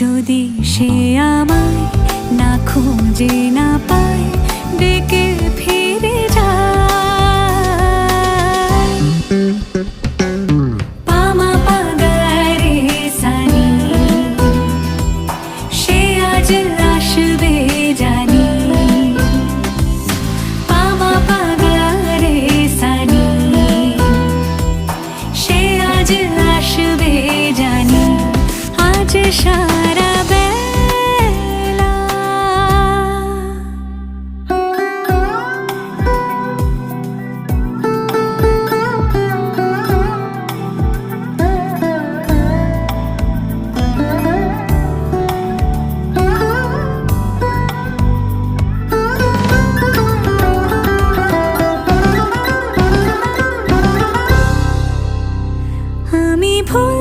যদি সে আমায় না খুঁজে না পায়, ডেকে ফিরে যায়। পামা পাগারে সানি, সে আজ আসবে জানি। পামা পাগারে সানি, সে আজ আসবে জানি। আজ সারা বেলা আমি ভুল